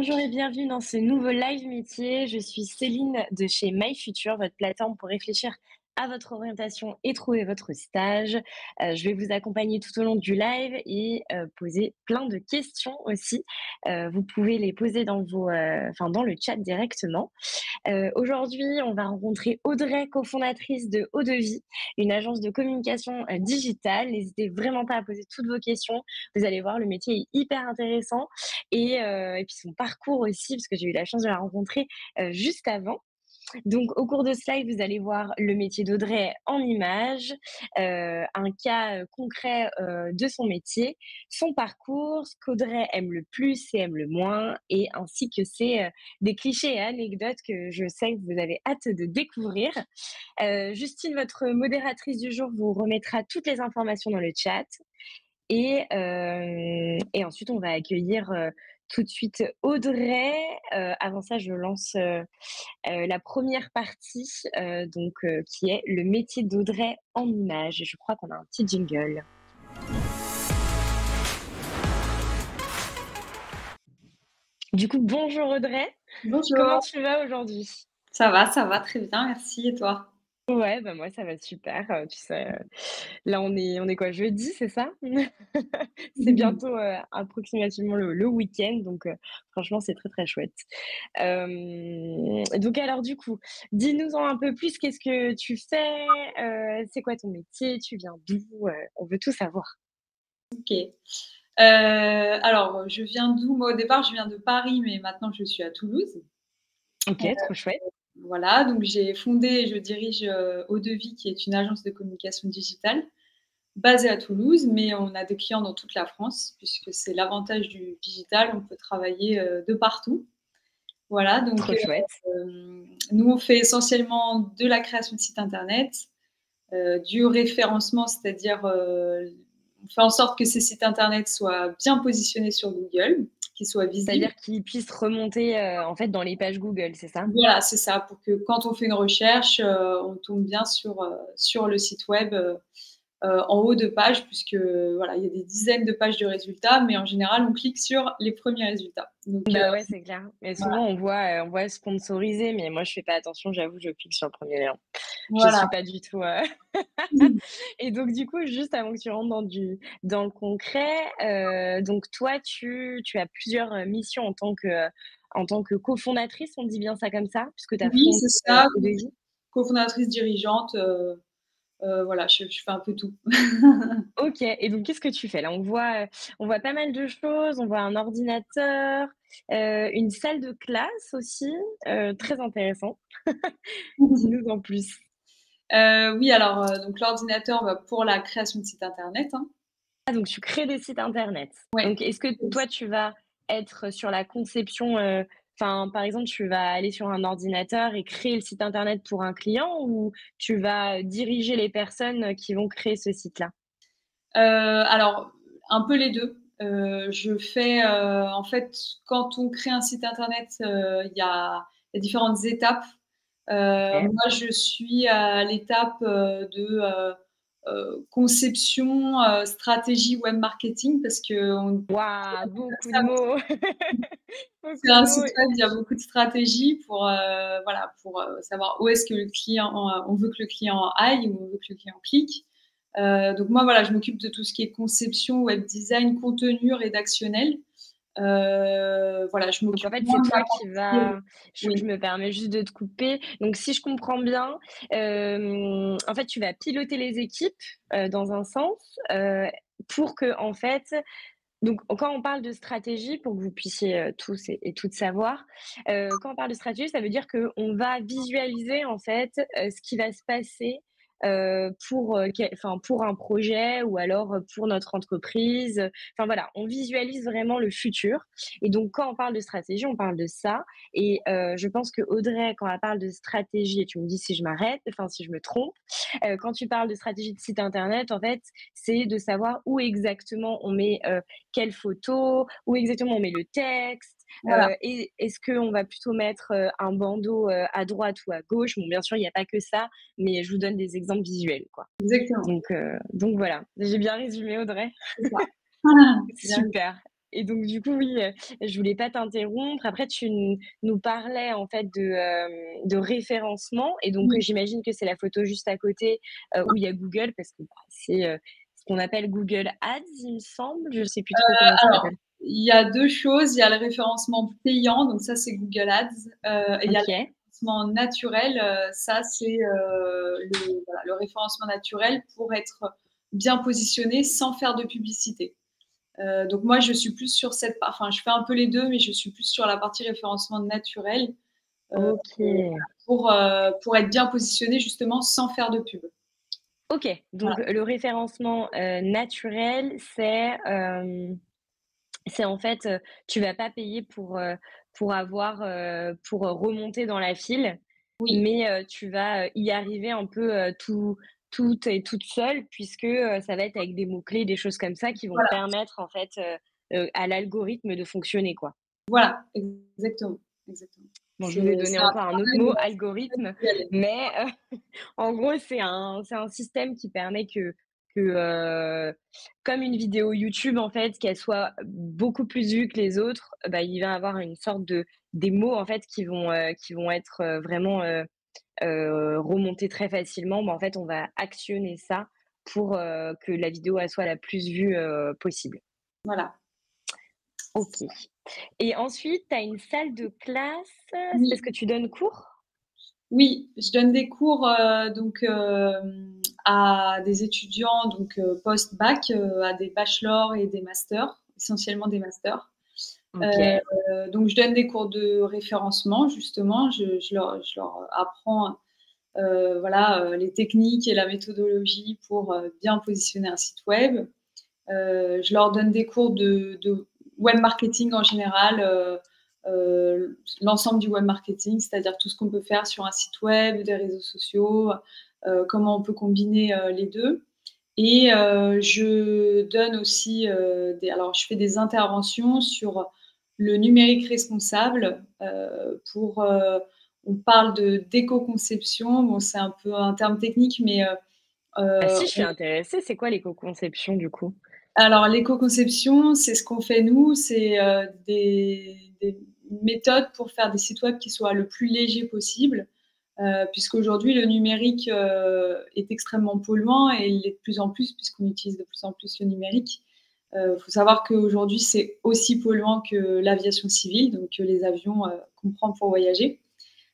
Bonjour et bienvenue dans ce nouveau live métier. Je suis Céline de chez MyFuture, votre plateforme pour réfléchir à votre orientation et trouver votre stage. Je vais vous accompagner tout au long du live et poser plein de questions aussi. Vous pouvez les poser dans le chat directement. Aujourd'hui, on va rencontrer Audrey, cofondatrice de Eau de Vie, une agence de communication digitale. N'hésitez vraiment pas à poser toutes vos questions. Vous allez voir, le métier est hyper intéressant et puis son parcours aussi, parce que j'ai eu la chance de la rencontrer juste avant. Donc, au cours de ce live, vous allez voir le métier d'Audrey en images, un cas concret de son métier, son parcours, ce qu'Audrey aime le plus et aime le moins, et ainsi que des clichés et anecdotes que je sais que vous avez hâte de découvrir. Justine, votre modératrice du jour, vous remettra toutes les informations dans le chat. Et ensuite, on va accueillir tout de suite Audrey. Avant ça, je lance la première partie, qui est le métier d'Audrey en images. Je crois qu'on a un petit jingle. Du coup, bonjour Audrey. Comment Bonjour, tu vas aujourd'hui? ça va très bien, merci et toi? Ouais, bah moi ça va super. Tu sais, là on est quoi? Jeudi, c'est ça? C'est bientôt approximativement le week-end, donc franchement c'est très très chouette. Donc alors du coup, dis-nous-en un peu plus. Qu'est-ce que tu fais? C'est quoi ton métier? Tu viens d'où? On veut tout savoir. OK. Alors, je viens d'où? Moi, au départ, je viens de Paris, mais maintenant je suis à Toulouse. OK, trop chouette. Voilà, donc j'ai fondé et je dirige, Eau de Vie, qui est une agence de communication digitale basée à Toulouse, mais on a des clients dans toute la France puisque c'est l'avantage du digital, on peut travailler, de partout. Voilà, donc Trop chouette. nous, on fait essentiellement de la création de sites internet, du référencement, c'est-à-dire, on fait en sorte que ces sites internet soient bien positionnés sur Google, qu'ils soient visibles. C'est-à-dire qu'ils puissent remonter, en fait, dans les pages Google, c'est ça? Voilà, c'est ça, pour que quand on fait une recherche, on tombe bien sur le site web, en haut de page puisque, voilà, il y a des dizaines de pages de résultats, mais en général, on clique sur les premiers résultats. Donc, Bah, ouais, c'est clair. Mais voilà, souvent on voit sponsorisé, mais moi je fais pas attention, j'avoue, je clique sur le premier lien. Je voilà. suis pas du tout, et donc du coup, juste avant que tu rentres dans le concret, donc toi tu as plusieurs, missions en tant que cofondatrice, on dit bien ça comme ça? Puisque tu as Oui, fondé, c'est ça, ODJ? cofondatrice dirigeante, voilà, je fais un peu tout. OK, et donc qu'est-ce que tu fais là? On voit pas mal de choses, on voit un ordinateur, une salle de classe aussi, très intéressant. Dis-nous en plus. Oui, alors, donc l'ordinateur, bah, pour la création de site internet, hein. Ah, donc tu crées des sites internet. Ouais. Donc est-ce que toi tu vas être sur la conception, enfin, par exemple, tu vas aller sur un ordinateur et créer le site internet pour un client, ou tu vas diriger les personnes qui vont créer ce site-là? Alors, un peu les 2. Je fais, en fait, quand on crée un site internet, il y a différentes étapes. OK. Moi, je suis à l'étape, conception, stratégie web marketing parce qu'on Waouh, beaucoup de ça mots! c'est Beaucoup de un mots. site web, il y a beaucoup de stratégies pour, voilà, pour, savoir où est-ce que le client, on veut que le client aille, où on veut que le client clique. Donc moi, voilà, je m'occupe de tout ce qui est conception, web design, contenu rédactionnel. Voilà, je Donc en m'occupe fait, moins c'est de la toi qui partie, vas je oui. me permets juste de te couper. Donc si je comprends bien, en fait, tu vas piloter les équipes, dans un sens, pour que en fait, donc quand on parle de stratégie, pour que vous puissiez, tous et toutes savoir, quand on parle de stratégie, ça veut dire qu'on va visualiser en fait, ce qui va se passer, pour un projet, ou alors, pour notre entreprise, enfin voilà, on visualise vraiment le futur. Et donc quand on parle de stratégie, on parle de ça. Et je pense que Audrey, quand elle parle de stratégie, et tu me dis si je m'arrête, enfin si je me trompe, quand tu parles de stratégie de site internet, en fait, c'est de savoir où exactement on met, quelle photo, où exactement on met le texte, Voilà, et est-ce qu'on va plutôt mettre, un bandeau, à droite ou à gauche? Bon, bien sûr, il y a pas que ça, mais je vous donne des exemples visuels, quoi. exactement, Donc voilà. J'ai bien résumé, Audrey? c'est ça. Bien vu. Super. et donc du coup, oui, je voulais pas t'interrompre. Après, tu nous parlais en fait de référencement et donc Oui. j'imagine que c'est la photo juste à côté, où il y a Google parce que, bah, c'est, ce qu'on appelle Google Ads, il me semble. Je sais plus trop comment ça Alors, s'appelle. il y a 2 choses. Il y a le référencement payant, donc ça, c'est Google Ads, et il y a le OK. référencement naturel, ça, c'est, le référencement naturel pour être bien positionné sans faire de publicité. Donc moi, je suis plus sur cette part, enfin, je fais un peu les 2, mais je suis plus sur la partie référencement naturel, OK. pour être bien positionné justement sans faire de pub. OK, donc Voilà. le référencement, naturel, c'est en fait, tu vas pas payer pour avoir, pour remonter dans la file, Oui, mais tu vas, y arriver un peu, toute et toute seule puisque, ça va être avec des mots clés, des choses comme ça qui vont voilà, permettre en fait, à l'algorithme de fonctionner, quoi. voilà, exactement, exactement. Bon, je vous ai donné C'est un encore un autre travail, mot, algorithme, intellectuel. mais en gros, c'est un système qui permet que, comme une vidéo YouTube, en fait, qu'elle soit beaucoup plus vue que les autres, bah, il va avoir une sorte de des mots, en fait, qui vont être, vraiment, remontés très facilement. Bah, en fait, on va actionner ça pour, que la vidéo, elle soit la plus vue, possible. Voilà. OK, et ensuite, tu as une salle de classe, c'est parce Oui. que tu donnes cours? Oui, je donne des cours, donc à des étudiants donc post-bac, à des bachelors et des masters, essentiellement des masters. OK. Donc je donne des cours de référencement justement. Je leur apprends, voilà, les techniques et la méthodologie pour, bien positionner un site web. Je leur donne des cours de web marketing en général, l'ensemble du web marketing, c'est-à-dire tout ce qu'on peut faire sur un site web, des réseaux sociaux, comment on peut combiner, les 2. Et je donne aussi, alors je fais des interventions sur le numérique responsable, on parle d'éco-conception. Bon, c'est un peu un terme technique, mais Ah si, je suis on intéressée, c'est quoi l'éco-conception du coup? alors l'éco-conception, c'est ce qu'on fait nous, c'est, des méthodes pour faire des sites web qui soient le plus légers possible, puisqu'aujourd'hui le numérique, est extrêmement polluant et il l'est de plus en plus puisqu'on utilise de plus en plus le numérique. Faut savoir qu'aujourd'hui, c'est aussi polluant que l'aviation civile, donc les avions, qu'on prend pour voyager.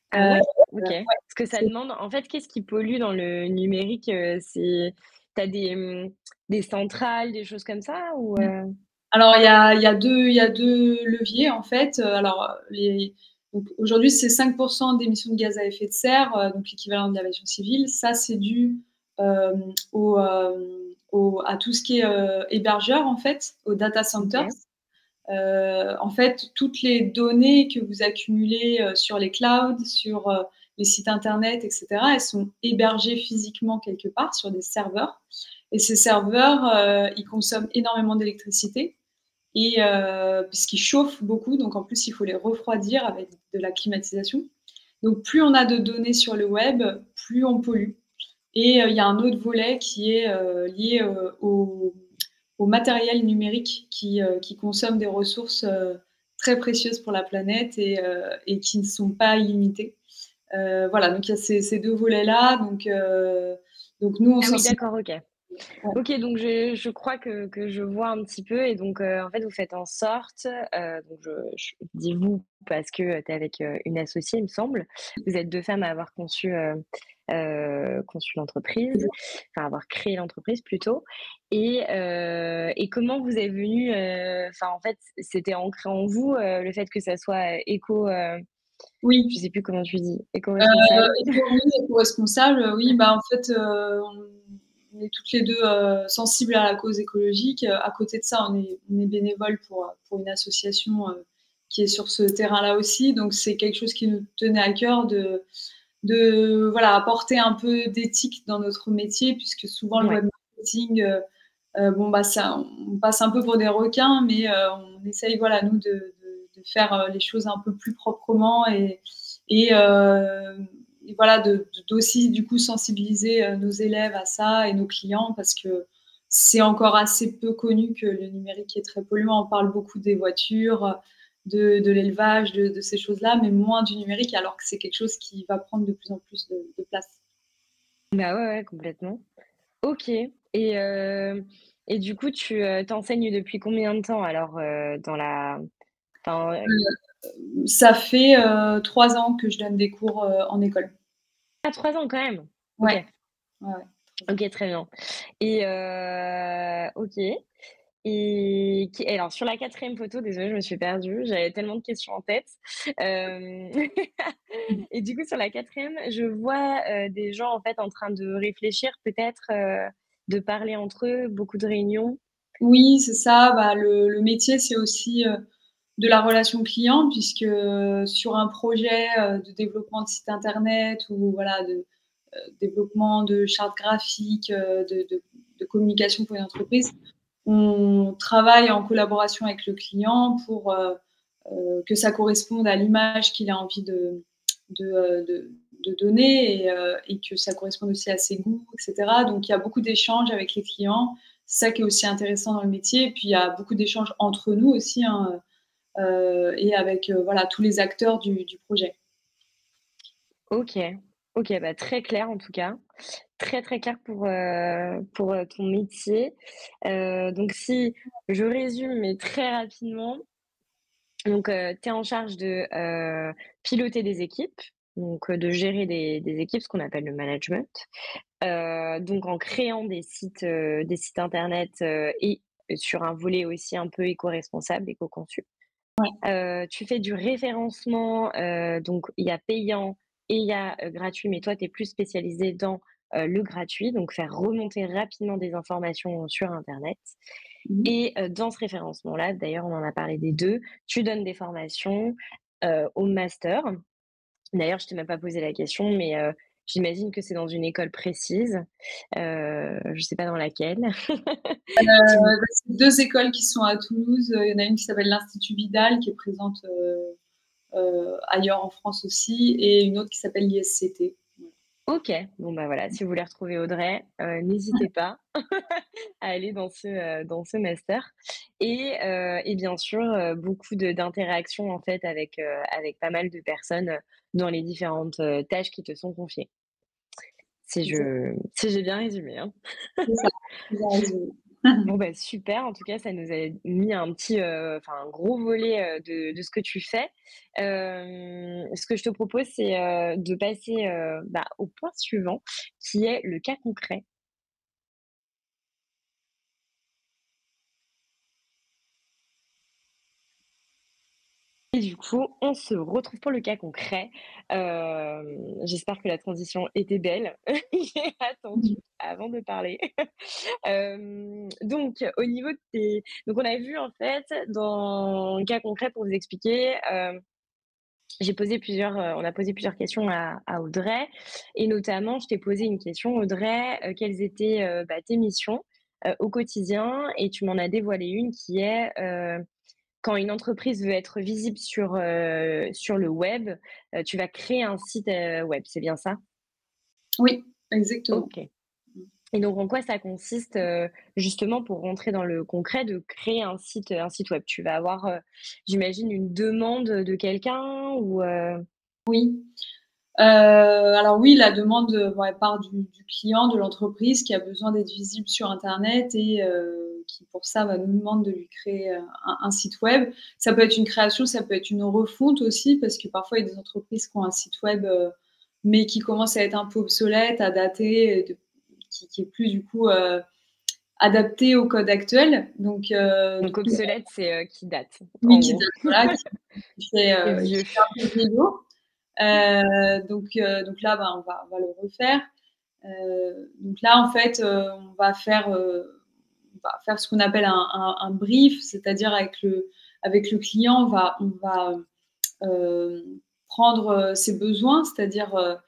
Ah Heu, ouais? OK. ouais, Parce que ça c'est demande en fait, qu'est-ce qui pollue dans le numérique, c'est tu des, des centrales, des choses comme ça ou Alors il y a deux leviers en fait, alors, donc aujourd'hui c'est 5 d'émissions de gaz à effet de serre, donc l'équivalent de l'aviation civile. Ça c'est dû, à tout ce qui est, hébergeur en fait, aux data centers. OK. En fait, toutes les données que vous accumulez, sur les clouds, sur, les sites internet et cetera, elles sont hébergées physiquement quelque part sur des serveurs, et ces serveurs, ils consomment énormément d'électricité, et puisqu'ils chauffent beaucoup, donc en plus il faut les refroidir avec de la climatisation. Donc plus on a de données sur le web, plus on pollue. Et il y a un autre volet qui est, lié, au matériel numérique qui consomme des ressources, très précieuses pour la planète, et qui ne sont pas illimitées. Voilà, donc il y a ces 2 volets-là, donc nous on Ah oui, sensibilise. d'accord, OK. Ouais. OK, donc je crois que je vois un petit peu et donc en fait, vous faites en sorte, donc je dis «vous» parce que, tu es avec, une associée, il me semble. Vous êtes 2 femmes à avoir conçu l'entreprise, enfin avoir créé l'entreprise plutôt et comment vous est venu, enfin en fait, c'était ancré en vous, le fait que ça soit, je Oui. sais plus comment tu dis? Éco-responsable? Oui, éco-responsable, oui, bah, en fait, on est toutes les 2 sensibles à la cause écologique. À côté de ça, on est bénévoles pour une association, qui est sur ce terrain-là aussi. Donc c'est quelque chose qui nous tenait à cœur de voilà, apporter un peu d'éthique dans notre métier, puisque souvent le Ouais. web marketing, bon, bah, ça on passe un peu pour des requins, mais on essaye, voilà, nous, de faire, les choses un peu plus proprement, et voilà, d'aussi du coup sensibiliser, nos élèves à ça et nos clients, parce que c'est encore assez peu connu que le numérique est très polluant. On parle beaucoup des voitures, de l'élevage, de ces choses-là, mais moins du numérique, alors que c'est quelque chose qui va prendre de plus en plus de place. Bah, ouais, ouais, complètement. OK et du coup, tu enseignes depuis combien de temps alors, dans la enfin, Ça fait, 3 ans que je donne des cours, en école. ah 3 ans quand même? OK. Ouais, ouais, ouais, 3 ans. OK, très bien et OK et alors sur la quatrième photo, désolée, je me suis perdue, j'avais tellement de questions en tête. Hem et du coup, sur la quatrième, je vois, des gens, en fait, en train de réfléchir peut-être, de parler entre eux, beaucoup de réunions. Oui, c'est ça. Bah, le métier, c'est aussi, de la relation client puisque, sur un projet, de développement de site internet ou voilà de, développement de charte graphique, de communication pour une entreprise, on travaille en collaboration avec le client pour, que ça corresponde à l'image qu'il a envie de, de donner et que ça corresponde aussi à ses goûts et cetera. Donc il y a beaucoup d'échanges avec les clients. C'est ça qui est aussi intéressant dans le métier et puis il y a beaucoup d'échanges entre nous aussi, hein, et avec, voilà tous les acteurs du projet. OK. OK, bah, très clair en tout cas. Très, très clair pour, ton métier. Donc si je résume, mais très rapidement, donc tu es en charge de, piloter des équipes, donc de gérer des équipes, ce qu'on appelle le management. Donc en créant des sites internet, et sur un volet aussi un peu éco-responsable, éco-conçu. Ouais. Tu fais du référencement, donc il y a payant et il y a, gratuit, mais toi tu es plus spécialisé dans, le gratuit, donc faire remonter rapidement des informations sur internet Mmh. et dans ce référencement-là, d'ailleurs on en a parlé des 2, tu donnes des formations, au master. D'ailleurs, je t'ai même pas posé la question, mais j'imagine que c'est dans une école précise, je sais pas dans laquelle. Si vous Bah, c'est 2 écoles qui sont à Toulouse. Il y en a une qui s'appelle l'Institut Vidal qui est présente, ailleurs en France aussi et une autre qui s'appelle l'ISCT. OK, bon, bah, voilà, si vous voulez retrouver Audrey, n'hésitez pas à aller dans ce master et bien sûr, beaucoup d'interactions, en fait, avec pas mal de personnes, dans les différentes, tâches qui te sont confiées. Exact, Si j'ai bien résumé, hein. c'est ça, tu as raison. Bon, bah, super, en tout cas, ça nous a mis un petit, enfin, un gros volet, de ce que tu fais. Ce que je te propose, c'est, de passer, bah, au point suivant, qui est le cas concret. Et du coup, on se retrouve pour le cas concret. J'espère que la transition était belle. J'ai attendu avant de parler. Donc au niveau de tes donc on a vu en fait dans le cas concret pour vous expliquer, on a posé plusieurs questions à Audrey et notamment je t'ai posé une question Audrey, quelles étaient, bah, tes missions, au quotidien et tu m'en as dévoilé une qui est, quand une entreprise veut être visible sur le web, tu vas créer un site, web, c'est bien ça? Oui, exactement. OK. Et donc en quoi ça consiste, justement pour rentrer dans le concret de créer un site web? Tu vas avoir, j'imagine une demande de quelqu'un ou, Oui. Alors oui, la demande, bon, elle part du client, de l'entreprise qui a besoin d'être visible sur internet et qui pour ça, bah, nous demande de lui créer, un site web. Ça peut être une création, ça peut être une refonte aussi parce que parfois il y a des entreprises qui ont un site web, mais qui commence à être un peu obsolète, à dater, qui est plus du coup, adapté au code actuel. donc Du coup, obsolète, c'est, qui date, oui, en qui gros. date, voilà, C'est vieux. qui fait un peu vieillot. Donc là, bah, on va le refaire. Donc là, en fait, on va faire ce qu'on appelle un brief, c'est-à-dire avec le client, on va prendre ses besoins, c'est-à-dire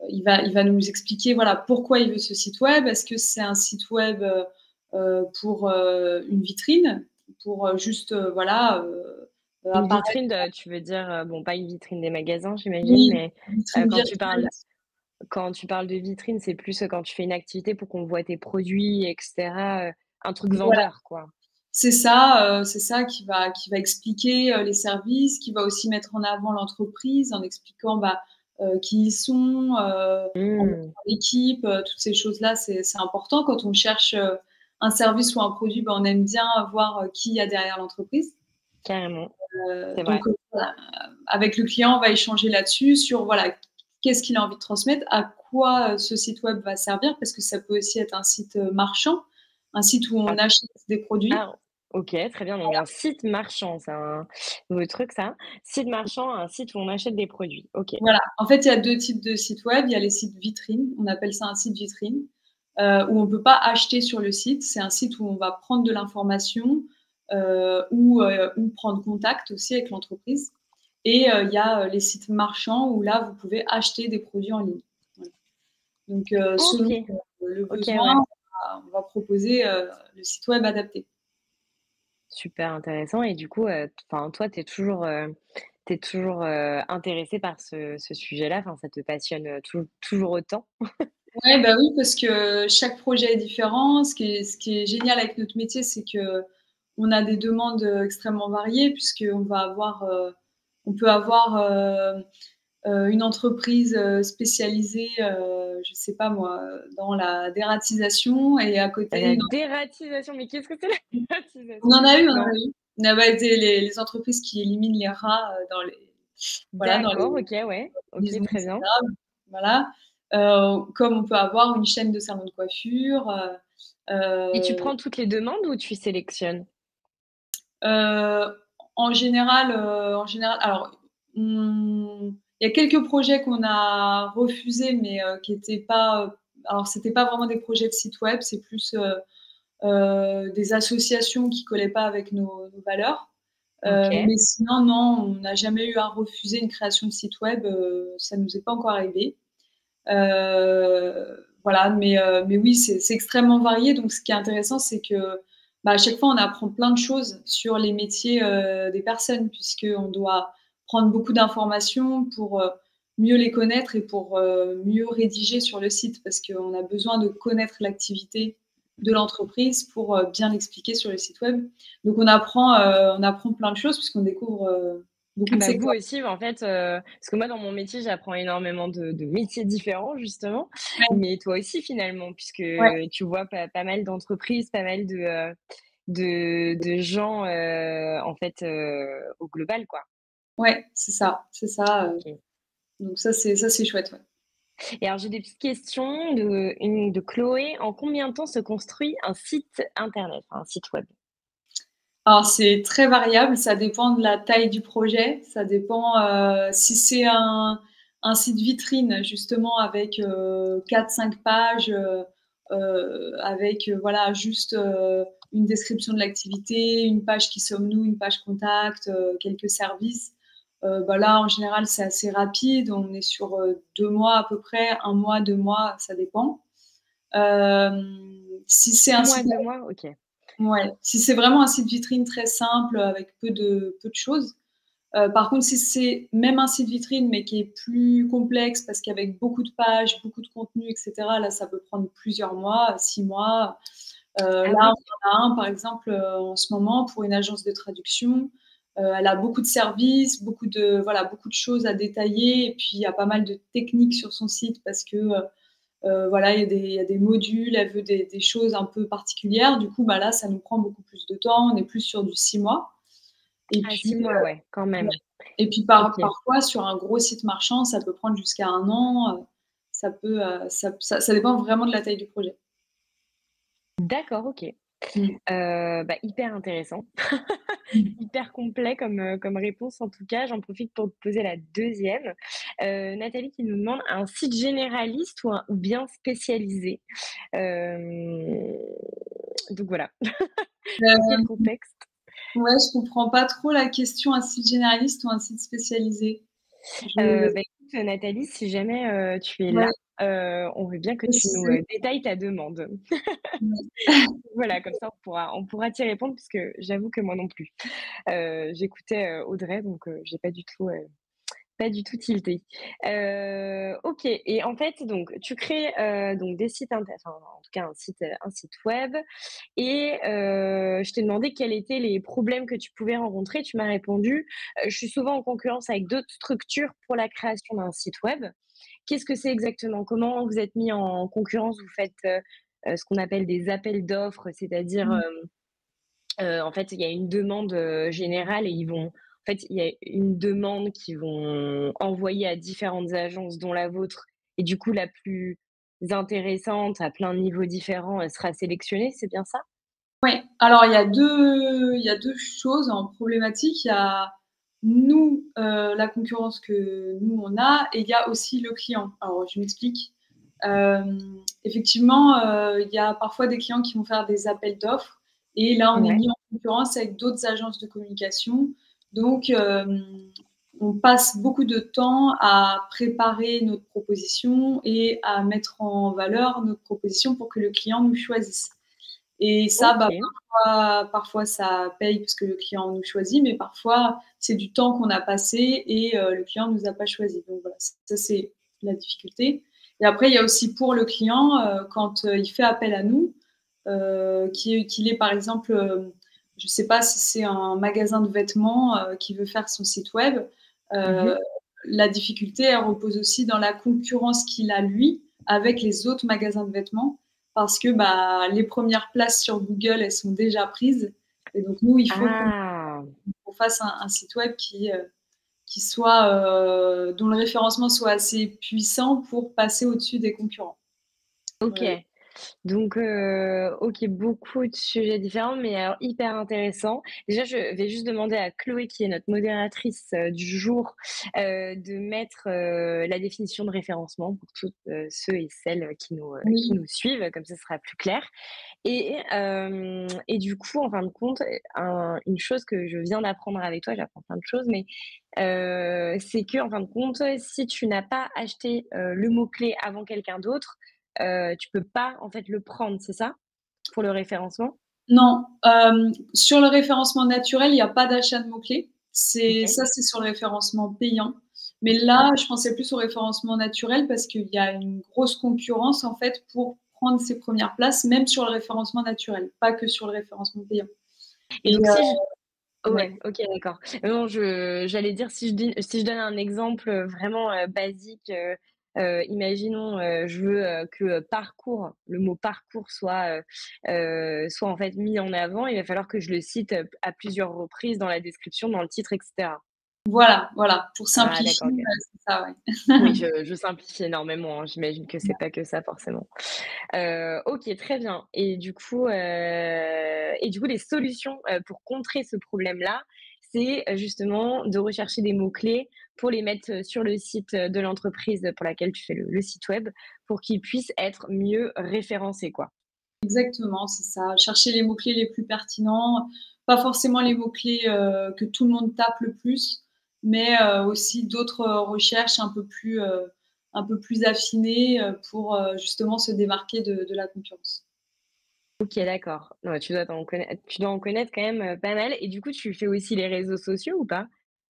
il va nous expliquer voilà pourquoi il veut ce site web. Est-ce que c'est un site web pour une vitrine, pour juste voilà Une apparaître. vitrine de tu veux dire, bon pas une vitrine des magasins j'imagine, Oui, mais, une vitrine quand tu parles virtuelle. Quand tu parles de vitrine, c'est plus, quand tu fais une activité pour qu'on voit tes produits et cetera, un truc Voilà, vendeur, quoi? c'est ça qui va expliquer, les services, qui va aussi mettre en avant l'entreprise en expliquant, qui ils sont, en Mmh, montrant l'équipe, toutes ces choses-là, c'est important. Quand on cherche, un service ou un produit, on aime bien voir, qui il y a derrière l'entreprise. carrément, c'est vrai. Donc voilà, avec le client, on va échanger là-dessus sur, voilà, qu'est-ce qu'il a envie de transmettre, à quoi, ce site web va servir, parce que ça peut aussi être un site, marchand, un site où on Ah achète des produits. ah, OK, très bien, donc un site marchand, c'est un nouveau truc ça. Site marchand, un site où on achète des produits. OK. Voilà, en fait, il y a 2 types de sites web. Il y a les sites vitrines, on appelle ça un site vitrine, où on ne peut pas acheter sur le site. C'est un site où on va prendre de l'information, ou prendre contact aussi avec l'entreprise. Et il y a, les sites marchands où là, vous pouvez acheter des produits en ligne. Voilà. Donc selon, OK, le OK, besoin, ouais. on va proposer, le site web adapté. Super intéressant et du coup, enfin, toi, tu toujours, intéressée par ce sujet-là? Enfin, ça te passionne, toujours autant? Ouais, bah, oui, parce que chaque projet est différent. Ce qui est génial avec notre métier, c'est qu'on a des demandes, extrêmement variées puisqu'on va avoir, on peut avoir, une entreprise, spécialisée, je sais pas moi, dans la dératisation et à côté La une dératisation, mais qu'est-ce que c'est la on dératisation? en a eu, on en Non? a eu. On a des les entreprises qui éliminent les rats, dans les voilà, dans D'accord, les OK, ouais. OK, maisons et très bien. cetera, voilà. Comme on peut avoir une chaîne de salons de coiffure, Et tu heu prends toutes les demandes ou tu sélectionnes? Heu, en général, alors, il y a quelques projets qu'on a refusés, mais qui étaient pas, alors c'était pas vraiment des projets de site web, c'est plus, des associations qui collaient pas avec nos valeurs. OK. Mais sinon, non, on n'a jamais eu à refuser une création de site web, ça nous est pas encore arrivé. Voilà, mais oui, c'est extrêmement varié. Donc ce qui est intéressant, c'est que, à chaque fois, on apprend plein de choses sur les métiers, des personnes, puisqu'on doit prendre beaucoup d'informations pour, mieux les connaître et pour, mieux rédiger sur le site. Parce qu'on a besoin de connaître l'activité de l'entreprise pour, bien l'expliquer sur le site web. Donc on apprend plein de choses puisqu'on découvre, beaucoup Ah de bah, vous secteurs. aussi, en fait, parce que moi, dans mon métier, j'apprends énormément de métiers différents, justement, Ouais, mais toi aussi, finalement, puisque ouais, tu vois pas mal d'entreprises, pas mal de gens, en fait, au global, quoi. ouais, c'est ça, c'est ça, OK. donc ça c'est chouette, ouais. Et alors, j'ai des petites questions, une de Chloé. En combien de temps se construit un site internet, un site web? Alors c'est très variable, ça dépend de la taille du projet, ça dépend, si c'est un site vitrine justement avec, 4-5 pages, avec, voilà juste, une description de l'activité, une page qui sommes-nous, une page contact, quelques services. Là en général c'est assez rapide, on est sur, 2 mois à peu près, 1 mois, 2 mois, ça dépend. Si c'est un 1 mois, site 2 mois? OK. Ouais, si c'est vraiment un site vitrine très simple avec peu de choses. Par contre, si c'est même un site vitrine, mais qui est plus complexe parce qu'avec beaucoup de pages, beaucoup de contenu et cetera, là, ça peut prendre plusieurs mois, 6 mois. Ah Là, oui? on en a un, par exemple, en ce moment pour une agence de traduction. Elle a beaucoup de services, beaucoup de choses à détailler et puis il y a pas mal de techniques sur son site parce que, voilà, il y a des modules, elle veut des choses un peu particulières. Du coup, là, ça nous prend beaucoup plus de temps. On est plus sur du 6 mois et Ah, puis, 6 mois, ouais, quand ouais même. et puis OK. parfois sur un gros site marchand, ça peut prendre jusqu'à 1 an, ça dépend vraiment de la taille du projet. D'accord, OK. Mmh. Hyper intéressant. Mmh. Hyper complet comme réponse en tout cas. J'en profite pour te poser la deuxième. Nathalie qui nous demande un site généraliste ou bien spécialisé? Hem, donc voilà. Dans quel Heu, contexte? ouais, je comprends pas trop la question, un site généraliste ou un site spécialisé? Je Écoute, Nathalie, si jamais, tu es Ouais, là, on veut bien que tu nous, préciser. détailles ta demande. Ouais. Voilà, comme ça on pourra t'y répondre puisque j'avoue que moi non plus. J'écoutais, Audrey donc j'ai pas du tout, Pas du tout tilté. OK et en fait, donc tu crées, donc des sites enfin, en tout cas un site web et je t'ai demandé quels étaient les problèmes que tu pouvais rencontrer. Tu m'as répondu: «Je suis souvent en concurrence avec d'autres structures pour la création d'un site web». Qu'est-ce que c'est exactement? Comment vous êtes mis en concurrence? Vous faites, ce qu'on appelle des appels d'offres, c'est-à-dire, Mmh. en fait, il y a une demande, générale et il y a une demande qu'ils vont envoyer à différentes agences, dont la vôtre et du coup, la plus intéressante, à plein de niveaux différents, elle sera sélectionnée, c'est bien ça? Ouais, alors il y a deux choses en problématique. Il y a nous, la concurrence que nous on a et il y a aussi le client. Alors je m'explique. Effectivement, il y a parfois des clients qui vont faire des appels d'offres et là on est Ouais. mis en concurrence avec d'autres agences de communication. Donc, on passe beaucoup de temps à préparer notre proposition et à mettre en valeur notre proposition pour que le client nous choisisse. Et ça, bah, OK. parfois ça paye parce que le client nous choisit, mais parfois c'est du temps qu'on a passé et le client nous a pas choisi. Donc voilà, ça c'est la difficulté. Et après il y a aussi pour le client, quand, il fait appel à nous, qu'il est par exemple, je sais pas si c'est un magasin de vêtements, qui veut faire son site web, heu, Mmh. la difficulté, elle repose aussi dans la concurrence qu'il a lui, avec les autres magasins de vêtements parce que, bah, les premières places sur Google, elles sont déjà prises et donc nous, il faut qu'on Ah! fasse un site web qui soit, dont le référencement soit assez puissant pour passer au-dessus des concurrents. OK. Voilà. Donc, OK, beaucoup de sujets différents, mais alors hyper intéressants. Déjà, je vais juste demander à Chloé, qui est notre modératrice, du jour, de mettre, la définition de référencement pour toutes, ceux et celles qui Oui. nous suivent, comme ça ce sera plus clair. Et du coup, en fin de compte, une chose que je viens d'apprendre avec toi, j'apprends plein de choses, mais c'est que en fin de compte, si tu n'as pas acheté, le mot-clé avant quelqu'un d'autre, tu peux pas, en fait, le prendre, c'est ça? Pour le référencement? Non, sur le référencement naturel, il y a pas d'achat de mots-clés. OK. C'est sur le référencement payant. Mais là, je pensais plus au référencement naturel parce qu'il y a une grosse concurrence, en fait, pour prendre ces premières places, même sur le référencement naturel, pas que sur le référencement payant Et et donc si je ouais. Ouais, OK, d'accord. Non, j'allais dire si je donne un exemple, vraiment, basique, imaginons, je veux, que, parcours, le mot parcours soit en fait mis en avant, il va falloir que je le cite, à plusieurs reprises dans la description, dans le titre et cetera. Voilà, voilà, pour Ah simplifier, d'accord, OK. c'est ça, ouais. Oui, je simplifie énormément, hein, j'imagine que c'est pas que ça forcément. OK, très bien et du coup les solutions, pour contrer ce problème-là, c'est, justement de rechercher des mots-clés pour les mettre, sur le site, de l'entreprise pour laquelle tu fais le site web, pour qu'ils puissent être mieux référencés, quoi. Exactement, c'est ça. Chercher les mots-clés les plus pertinents, pas forcément les mots-clés, que tout le monde tape le plus, mais aussi d'autres, recherches un peu plus affinées, pour, justement se démarquer de la concurrence. OK, d'accord. Ouais, tu dois en connaître quand même, pas mal et du coup tu fais aussi les réseaux sociaux ou pas?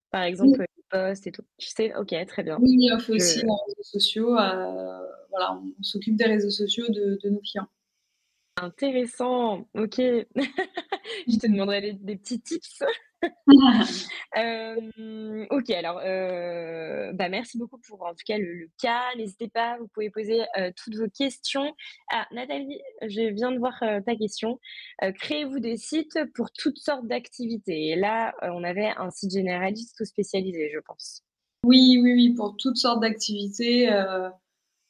Par exemple, Oui, les posts et tout? Tu sais? OK, très bien. oui, on fait aussi Je les réseaux sociaux, voilà, on s'occupe des réseaux sociaux de nos clients. Intéressant, OK. Je te demanderai des petits tips. OK, alors, bah, merci beaucoup pour, en tout cas, le cas. N'hésitez pas, vous pouvez poser, toutes vos questions. Ah, Nathalie, je viens de voir, ta question. Créez-vous des sites pour toutes sortes d'activités? Et là, on avait un site généraliste ou spécialisé, je pense. Oui, oui, oui, pour toutes sortes d'activités,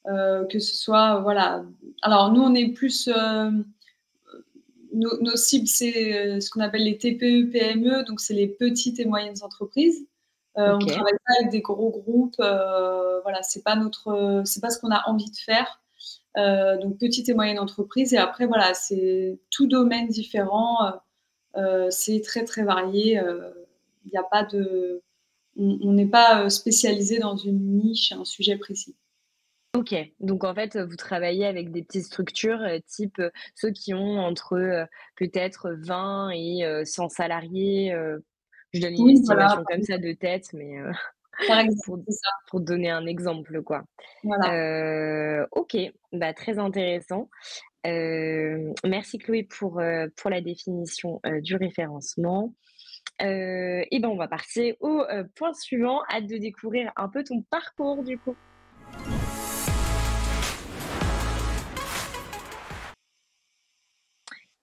que ce soit, voilà. Alors nous, on est plus, nos cibles, c'est, ce qu'on appelle les TPE-PME, donc c'est les petites et moyennes entreprises. On OK. travaille pas avec des gros groupes, voilà, c'est pas ce qu'on a envie de faire. Donc petites et moyennes entreprises et après voilà, c'est tout domaine différent, c'est très, très varié, il y a pas de on n'est pas, spécialisé dans une niche, un sujet précis. OK, donc en fait, vous travaillez avec des petites structures, type, ceux qui ont entre, peut-être 20 et 100 salariés, je donne une Oui, voilà, estimation comme ça de tête, mais Par exemple, Pour c'est ça. pour donner un exemple, quoi. Voilà. OK, bah, très intéressant. Merci Chloé pour la définition, du référencement. Et ben, on va passer au, point suivant. Hâte de découvrir un peu ton parcours, du coup.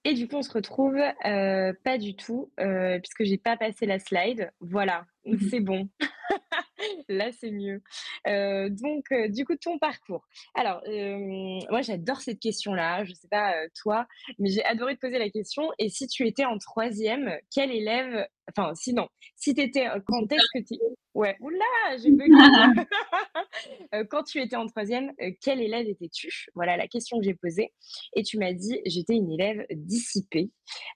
Et du coup, on se retrouve, pas du tout, puisque j'ai pas passé la slide. Voilà, c'est bon. Là, c'est mieux. Du coup, ton parcours. Alors, moi, j'adore cette question-là. Je sais pas, toi, mais j'ai adoré te poser la question. Et si tu étais en troisième, quel élève enfin, si non, si tu étais, quand est-ce que tu ouais, ouh j'ai buggé. Quand tu étais en troisième, quel élève étais-tu? Voilà la question que j'ai posée et tu m'as dit: «J'étais une élève dissipée».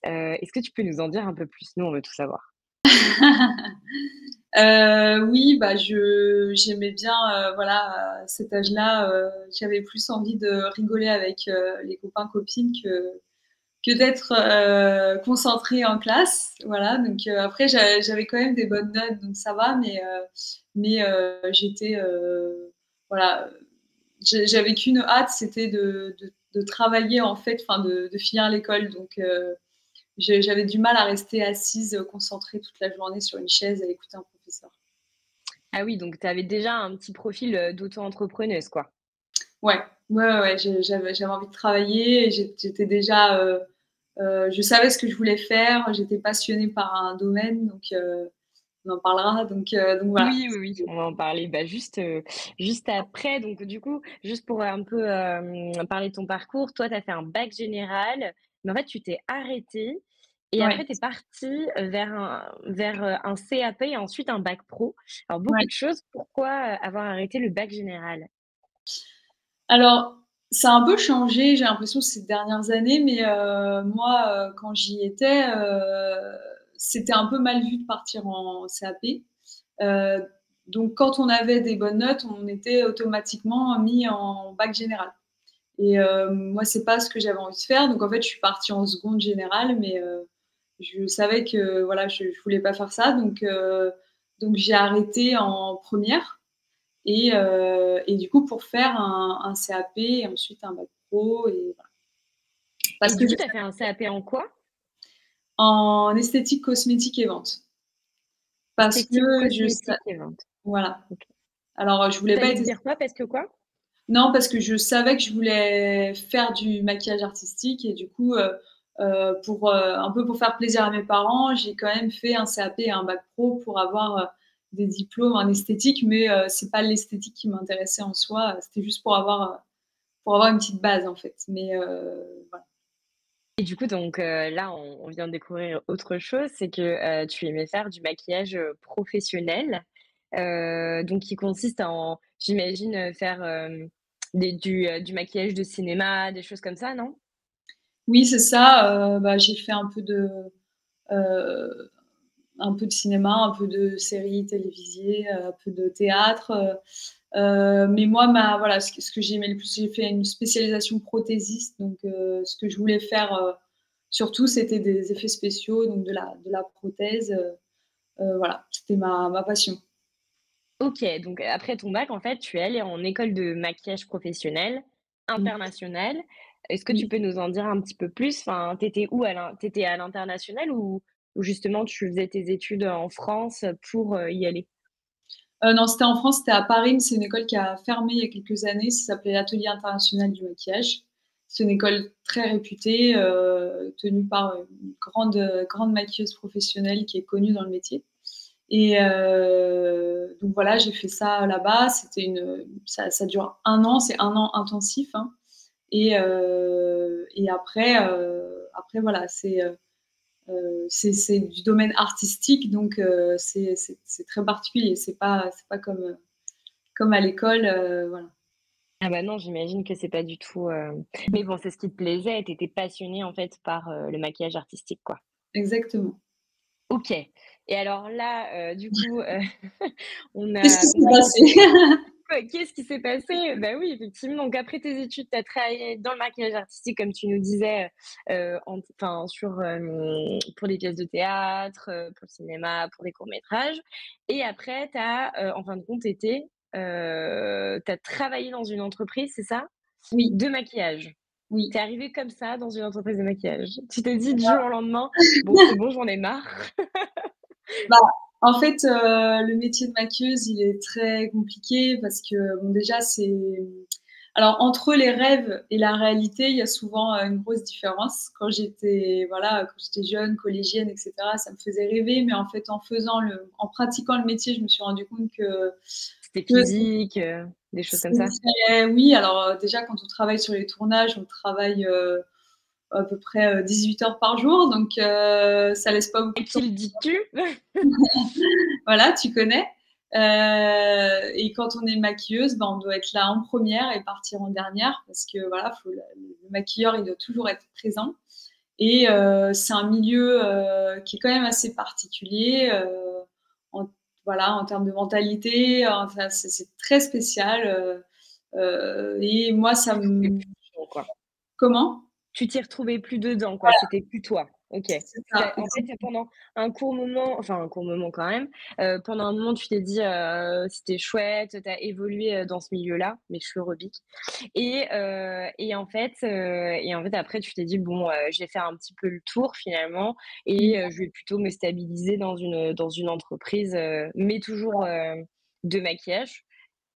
Est-ce que tu peux nous en dire un peu plus? Nous, on veut tout savoir. Oui, bah, j'aimais bien, voilà, à cet âge-là, j'avais plus envie de rigoler avec, les copains, copines que d'être, concentrée en classe. Voilà, donc après j'avais quand même des bonnes notes, donc ça va, mais j'étais, voilà, j'avais qu'une hâte, c'était de travailler en fait, enfin de finir l'école, donc j'avais du mal à rester assise, concentrée toute la journée sur une chaise à écouter un professeur. Ah oui, donc tu avais déjà un petit profil, d'auto-entrepreneuse, quoi? Ouais, ouais, j'avais envie de travailler et j'étais déjà, je savais ce que je voulais faire, j'étais passionnée par un domaine, donc on en parlera, donc voilà. Oui, oui, oui, on va en parler, bah, juste après. Donc du coup, juste pour un peu, parler de ton parcours, toi, tu as fait un bac général, mais en fait, tu t'es arrêtée et Ouais, après tu es partie, vers un CAP et ensuite un bac pro. Alors beaucoup ouais. de choses, pourquoi, avoir arrêté le bac général? Alors, ça a un peu changé, j'ai l'impression ces dernières années, mais moi, quand j'y étais, c'était un peu mal vu de partir en CAP. Heu, donc quand on avait des bonnes notes, on était automatiquement mis en bac général. Et moi, c'est pas ce que j'avais envie de faire. Donc en fait, je suis partie en seconde générale, mais je savais que voilà, je voulais pas faire ça. Donc j'ai arrêté en première et du coup, pour faire un CAP et ensuite un bac pro et voilà. Et Parce que du je coup, tu as fait un CAP en quoi? en esthétique, cosmétique et vente. Parce Esthétique, que je sa cosmétique et vente. voilà. OK. Alors, je voulais Tu pas allais être me dire quoi? Parce que quoi? non, parce que je savais que je voulais faire du maquillage artistique et du coup, pour, un peu pour faire plaisir à mes parents, j'ai quand même fait un CAP et un bac pro pour avoir, des diplômes en esthétique, mais c'est pas l'esthétique qui m'intéressait en soi, c'était juste pour avoir une petite base, en fait, mais voilà. Et du coup, donc là, on vient de découvrir autre chose, c'est que, tu aimais faire du maquillage, professionnel, donc qui consiste en j'imagine, faire, du maquillage de cinéma, des choses comme ça, non? Oui, c'est ça, bah, j'ai fait heu, un peu de cinéma, un peu de séries télévisées, un peu de théâtre, mais moi, voilà, ce que j'aimais le plus, j'ai fait une spécialisation prothésiste, donc ce que je voulais faire, surtout, c'était des effets spéciaux, donc de la prothèse, voilà, c'était ma passion. OK, donc après ton bac, en fait, tu es allée en école de maquillage professionnel, Mmh. international. Est-ce que tu Oui. peux nous en dire un petit peu plus? Enfin, tu étais où à l'international ou justement tu faisais tes études en France pour, y aller? Non, c'était en France, c'était à Paris, mais c'est une école qui a fermé il y a quelques années, ça s'appelait l'Atelier international du maquillage. C'est une école très réputée, tenue par une grande maquilleuse professionnelle qui est connue dans le métier. Et donc voilà, j'ai fait ça là-bas. Ça dure 1 an, c'est 1 an intensif, hein. Et après voilà, c'est du domaine artistique, donc c'est très particulier. C'est pas comme à l'école, voilà. Ah bah non, j'imagine que c'est pas du tout, mais bon, c'est ce qui te plaisait, tu étais passionnée, en fait, par, le maquillage artistique, quoi. Exactement. OK et alors là, du coup, on Qu'est-ce qui a s'est compris passé? Qu'est-ce qui s'est passé? Bah, oui, effectivement, donc après tes études, tu as travaillé dans le maquillage artistique comme tu nous disais, pour des pièces de théâtre, pour le cinéma, pour des courts métrages et après tu as, en fin de compte tu as travaillé dans une entreprise, c'est ça? Oui, De maquillage? oui. Tu es arrivée comme ça dans une entreprise de maquillage? Tu t'es dit du jour au lendemain: «Bon, c'est bon, j'en ai marre»? Bah, en fait, le métier de maquilleuse, il est très compliqué parce que, bon, déjà, alors entre les rêves et la réalité, il y a souvent, une grosse différence. Quand j'étais voilà, quand j'étais jeune, collégienne et cetera, ça me faisait rêver, mais en fait, en pratiquant le métier, je me suis rendu compte C'était que physique, des choses comme ça? c'était oui, alors, déjà, quand on travaille sur les tournages, on travaille, à peu près, 18 heures par jour, donc ça laisse pas À beaucoup de temps. qui le dis-tu? Voilà, tu connais. Et quand on est maquilleuse, ben, on doit être là en première et partir en dernière parce que voilà, le maquilleur, il doit toujours être présent. Et c'est un milieu qui est quand même assez particulier en, voilà, en termes de mentalité. Enfin, c'est très spécial. Et moi, ça Et me. plus dedans, quoi. Comment? Tu t'y retrouvais plus dedans, quoi, c'était plus toi. OK. C'est ça. En fait, pendant un court moment, enfin un court moment quand même, pendant un moment, tu t'es dit, c'était chouette, tu as évolué, dans ce milieu-là, mes cheveux rebiques et en fait, après, tu t'es dit: «Bon, je vais faire un petit peu le tour finalement et je vais plutôt me stabiliser dans une entreprise, mais toujours, de maquillage,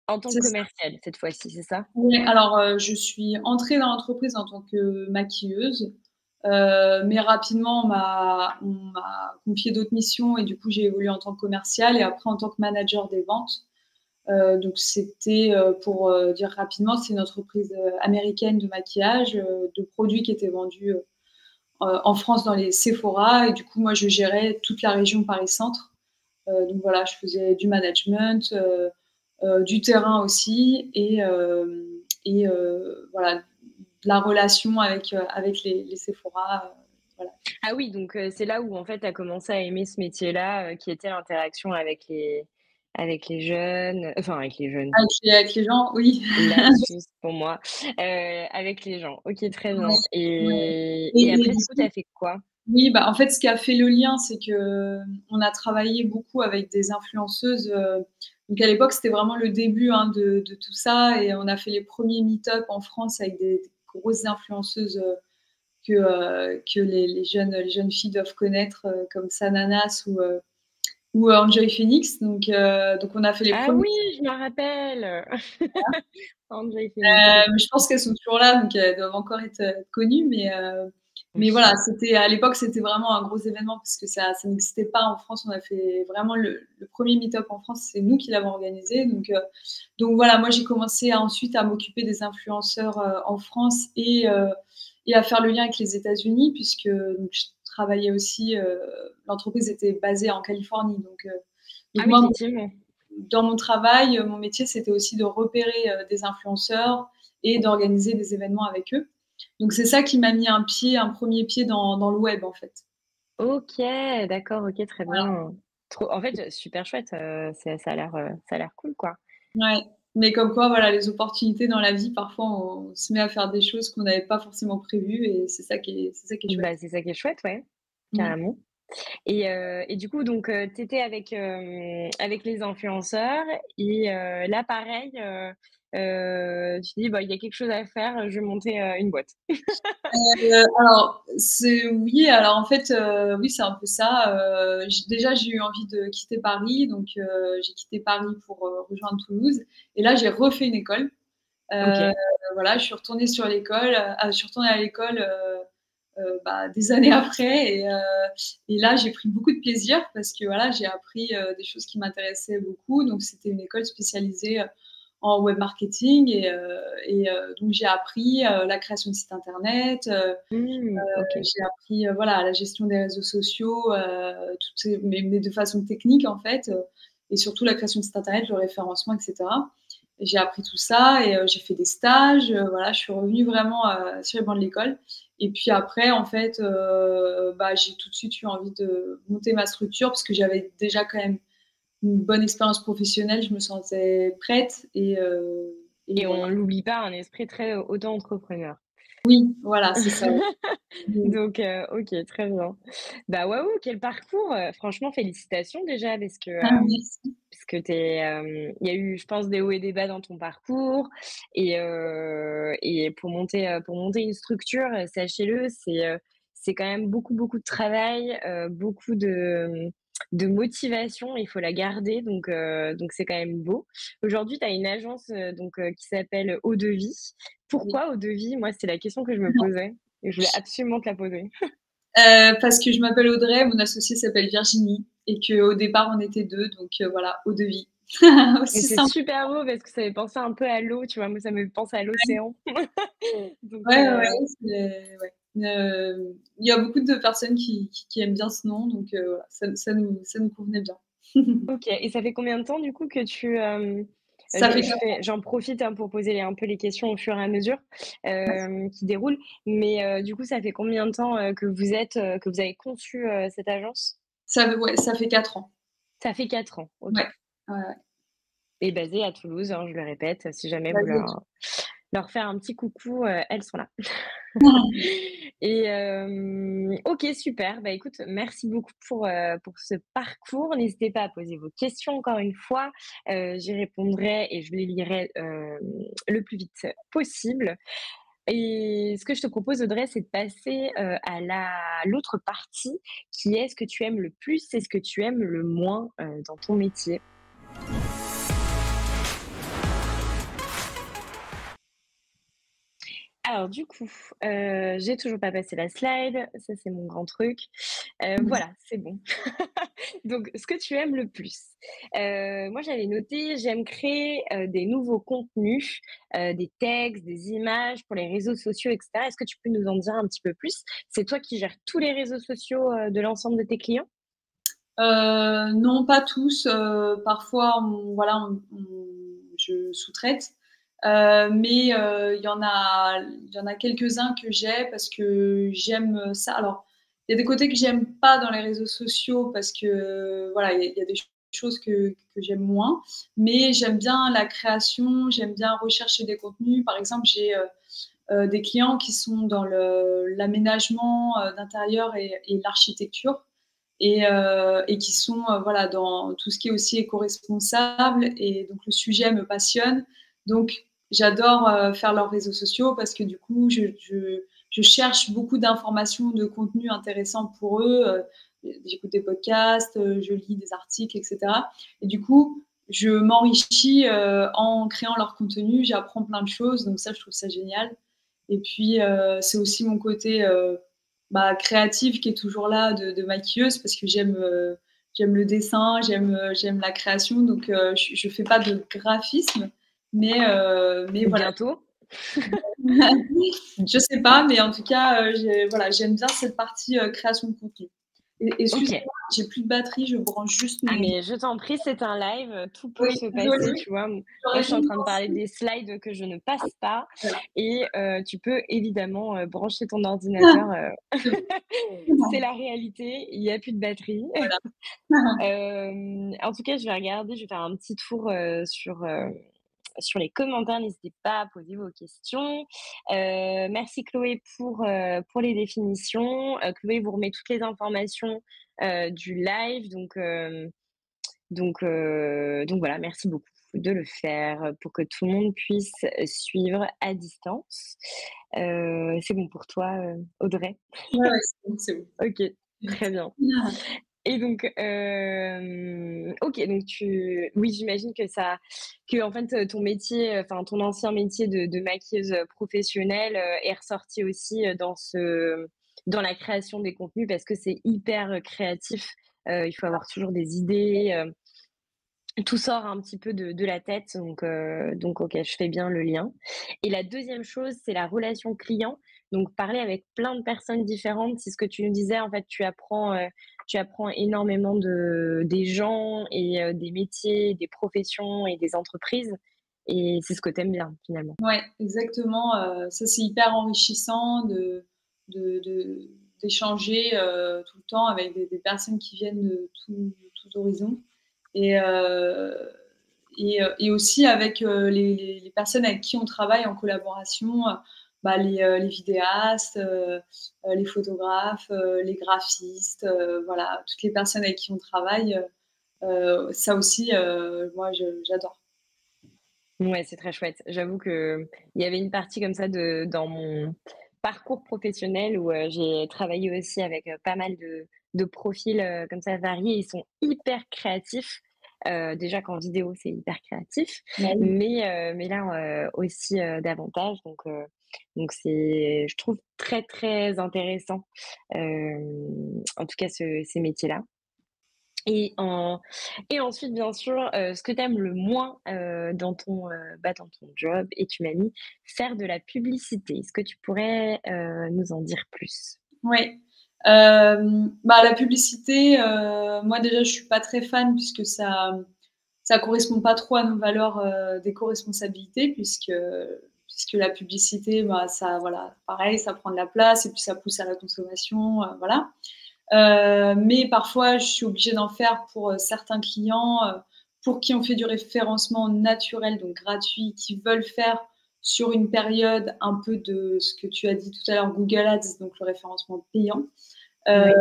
en tant que C'est ça. commerciale cette fois-ci», c'est ça? Ouais, alors, je suis entrée dans l'entreprise en tant que maquilleuse, mais rapidement on m'a confié d'autres missions et du coup, j'ai évolué en tant que commerciale et après en tant que manager des ventes. Donc c'était, pour, dire rapidement, c'est une entreprise, américaine de maquillage, de produits qui étaient vendus, en France dans les Sephora et du coup, moi, je gérais toute la région Paris-Centre. Donc voilà, je faisais du management, du terrain aussi et voilà, de la relation avec les Sephora, voilà. Ah oui, donc c'est là où en fait tu as commencé à aimer ce métier-là, qui était l'interaction avec les jeunes, enfin avec les jeunes, Avec les gens, oui. lapsus pour moi, avec les gens. OK, très Ouais, bien ouais et et après du du coup tu coup as fait quoi? oui, bah, en fait, ce qui a fait le lien, c'est que, on a travaillé beaucoup avec des influenceuses, donc à l'époque, c'était vraiment le début, hein, de tout ça et on a fait les premiers meet-up en France avec des grosses influenceuses, que les jeunes filles doivent connaître, comme Sananas ou Enjoy Phoenix. Donc on a fait les Ah premiers. oui, je me rappelle! André Phoenix, Mais je pense qu'elles sont toujours là, donc elles doivent encore être, connues, mais oui. voilà, c'était à l'époque, c'était vraiment un gros événement parce que ça n'existait pas en France. On a fait vraiment le 1er meet-up en France, c'est nous qui l'avons organisé, donc voilà, moi j'ai commencé ensuite à m'occuper des influenceurs, en France et à faire le lien avec les États-Unis puisque donc je travaillais aussi, l'entreprise était basée en Californie, donc Ah oui, moi effectivement. dans mon travail, mon métier, c'était aussi de repérer, des influenceurs et d'organiser des événements avec eux. Donc c'est ça qui m'a mis un premier pied dans le web, en fait. OK, d'accord, OK, très Voilà. bien. Trop en fait, super chouette, ça a l'air cool, quoi. Ouais, mais comme quoi, voilà, les opportunités dans la vie, parfois, on se met à faire des choses qu'on n'avait pas forcément prévues et c'est ça qui est chouette. Bah, c'est ça qui est chouette, ouais, Mmh. carrément. Et du coup, donc, tu étais avec les influenceurs et là, pareil, tu dis: «Bah, il y a quelque chose à faire, je vais monter, une boîte». Alors c'est oui, alors en fait, oui, c'est un peu ça, j'ai eu envie de quitter Paris, donc j'ai quitté Paris pour, rejoindre Toulouse et là, j'ai refait une école. Heu, OK. voilà, je suis retournée à l'école, bah, des années après et là, j'ai pris beaucoup de plaisir parce que, voilà, j'ai appris, des choses qui m'intéressaient beaucoup. Donc c'était une école spécialisée, en web marketing et donc j'ai appris, la création de sites internet, Mmh, OK. j'ai appris, voilà, la gestion des réseaux sociaux, toutes ces mais de façon technique, en fait, et surtout la création de sites internet, le référencement et cetera. Et j'ai appris tout ça et j'ai fait des stages, voilà, je suis revenue vraiment, sur les bancs de l'école et puis après, en fait, bah, j'ai tout de suite eu envie de monter ma structure parce que j'avais déjà quand même une bonne expérience professionnelle, je me sentais prête et Et voilà. on l'oublie pas, un esprit très auto-entrepreneur. Oui, voilà, c'est ça. Mmh. Donc OK, très bien. Bah, waouh, quel parcours, franchement félicitations déjà Ah merci. parce que il y a eu, je pense, des hauts et des bas dans ton parcours et pour monter une structure, sachez-le, c'est quand même beaucoup, beaucoup de travail, beaucoup de motivation, il faut la garder donc c'est quand même beau. Aujourd'hui, tu as une agence, qui s'appelle Eau de Vie. Oui. Pourquoi Eau de Vie? Moi, c'est la question que je me posais et je voulais absolument te la poser. Parce que je m'appelle Audrey, mon associée s'appelle Virginie et qu'au départ on était 2 donc voilà, eau de vie. Mais Aussi c'est simple. super beau parce que ça fait penser un peu à l'eau, tu vois? Moi, ça me fait penser à l'océan. Donc Ouais, ouais, ouais, c'est ouais. Il y a beaucoup de personnes qui aiment bien ce nom donc voilà, ça nous convenait bien. OK, et ça fait combien de temps du coup que Ça fait 4 j'en profite, hein, pour poser un peu les questions au fur et à mesure, ans. qui déroulent. Mais, du coup, ça fait combien de temps, que vous avez conçu, cette agence? Ça fait 4 ans. Ça fait 4 ans, OK. Ouais. Ouais, ouais. Et basée à Toulouse, hein, je le répète, si jamais vous Vas-y. leur faire un petit coucou, elles sont là. Et OK, super. Bah, écoute, merci beaucoup pour ce parcours. N'hésitez pas à poser vos questions encore une fois, j'y répondrai et je les lirai, le plus vite possible. Et ce que je te propose, Audrey, c'est de passer, à l'autre partie qui est ce que tu aimes le plus et ce que tu aimes le moins, dans ton métier. Alors du coup, j'ai toujours pas passé la slide, ça c'est mon grand truc. Voilà, c'est bon. Donc ce que tu aimes le plus? Moi j'avais noté: «J'aime créer, des nouveaux contenus, des textes, des images pour les réseaux sociaux et cetera». Est-ce que tu peux nous en dire un petit peu plus? C'est toi qui gères tous les réseaux sociaux, de l'ensemble de tes clients? Non, pas tous, parfois je sous-traite, mais il y en a quelques-uns que j'ai parce que j'aime ça. Alors, il y a des côtés que j'aime pas dans les réseaux sociaux parce que, voilà, il y a des choses que j'aime moins, mais j'aime bien la création, j'aime bien rechercher des contenus. Par exemple, j'ai, des clients qui sont dans l'aménagement, d'intérieur et l'architecture et qui sont, voilà, dans tout ce qui est aussi éco-responsable et donc le sujet me passionne. Donc j'adore, faire leurs réseaux sociaux parce que du coup, je cherche beaucoup d'informations, de contenus intéressants pour eux, j'écoute des podcasts, je lis des articles et cetera et du coup, je m'enrichis, en créant leur contenu, j'apprends plein de choses, donc ça, je trouve ça génial et puis, c'est aussi mon côté, créative qui est toujours là de maquilleuse parce que j'aime le dessin, j'aime la création donc je fais pas de graphisme mais voilà. Bientôt? Je sais pas, mais en tout cas, j'aime bien cette partie, création de contenu. OK. Excuse-moi, j'ai plus de batterie, je branche juste Ah mon mais je t'en prie, c'est un live, tout peut oui, se passer, désolée, tu vois? Moi, j'aurais je dû suis en y train de parler penser. des slides que je ne passe pas Voilà. et tu peux évidemment, brancher ton ordinateur, c'est la réalité, il y a plus de batterie. Voilà. En tout cas, je vais regarder, je vais faire un petit tour, sur les commentaires. N'hésitez pas à poser vos questions. Merci Chloé pour les définitions. Chloé vous remet toutes les informations, du live donc voilà, merci beaucoup de le faire, pour que tout le monde puisse, suivre à distance. C'est bon pour toi, Audrey? Ouais, ouais, c'est bon, c'est bon. OK, très bien. Et donc, OK, donc oui, j'imagine que en fait, ton métier, enfin ton ancien métier de maquilleuse, professionnelle, est ressorti aussi, dans la création des contenus parce que c'est hyper, créatif. Il faut avoir toujours des idées, tout sort un petit peu de la tête donc OK, je fais bien le lien. Et la deuxième chose, c'est la relation client. Donc parler avec plein de personnes différentes, c'est ce que tu nous disais, en fait, tu apprends énormément des gens et des métiers, des professions et des entreprises et c'est ce que tu aimes bien, finalement. Ouais, exactement, ça c'est hyper enrichissant de d'échanger, tout le temps avec des personnes qui viennent de tous horizons Et, et aussi avec les personnes avec qui on travaille en collaboration, bah, les vidéastes, les photographes, les graphistes, voilà, toutes les personnes avec qui on travaille, ça aussi, moi, j'adore. Ouais, c'est très chouette. J'avoue qu'il y avait une partie comme ça dans mon parcours professionnel où, j'ai travaillé aussi avec, pas mal de profils, comme ça variés. Ils sont hyper créatifs. Déjà qu'en vidéo, c'est hyper créatif, Bah oui. mais là, aussi, davantage donc c'est je trouve très, très intéressant, en tout cas ces métiers-là. Et en et ensuite, bien sûr, ce que tu aimes le moins, dans ton job et tu m'as mis faire de la publicité. Est-ce que tu pourrais, nous en dire plus? Ouais. Bah, la publicité, moi déjà, je suis pas très fan puisque ça correspond pas trop à nos valeurs, d'éco-responsabilité puisque la publicité, bah, ça voilà, pareil, ça prend de la place et puis ça pousse à la consommation, voilà. Mais parfois, je suis obligée d'en faire pour, certains clients, pour qui on fait du référencement naturel, donc gratuit, qui veulent faire sur une période un peu de ce que tu as dit tout à l'heure, Google Ads, donc le référencement payant. Heu Oui,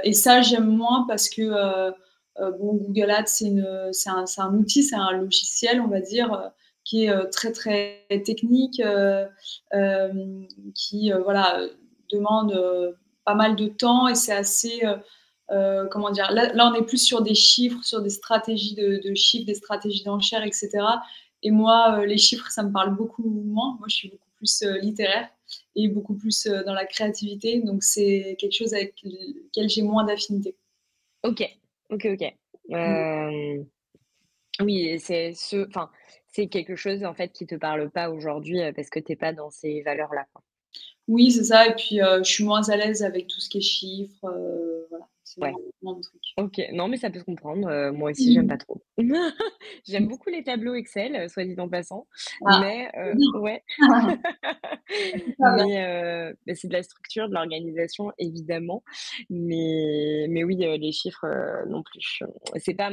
et ça, j'aime moins parce que, bon, Google Ads, c'est un outil, c'est un logiciel, on va dire, qui est, très, très technique, qui, voilà, demande, pas mal de temps et c'est assez, comment dire? Là, on est plus sur des chiffres, sur des stratégies de chiffres, des stratégies d'enchères et cetera et moi, les chiffres, ça me parle beaucoup moins. Moi, je suis beaucoup plus, littéraire et beaucoup plus, dans la créativité, donc c'est quelque chose avec lequel j'ai moins d'affinité. OK. OK, OK. Mmh. Oui et c'est quelque chose, en fait, qui te parle pas aujourd'hui, parce que tu es pas dans ces valeurs-là, quoi? Oui, c'est ça et puis, je suis moins à l'aise avec tout ce qui est chiffres, voilà, c'est Ouais. moins mon truc. OK, non, mais ça peut se comprendre, moi aussi j'aime Mmh. pas trop. J'aime beaucoup les tableaux Excel, soit dit en passant, Ah, mais c'est bien. ouais, C'est super bien. mais c'est de la structure, de l'organisation évidemment, mais oui, les chiffres, non plus. C'est pas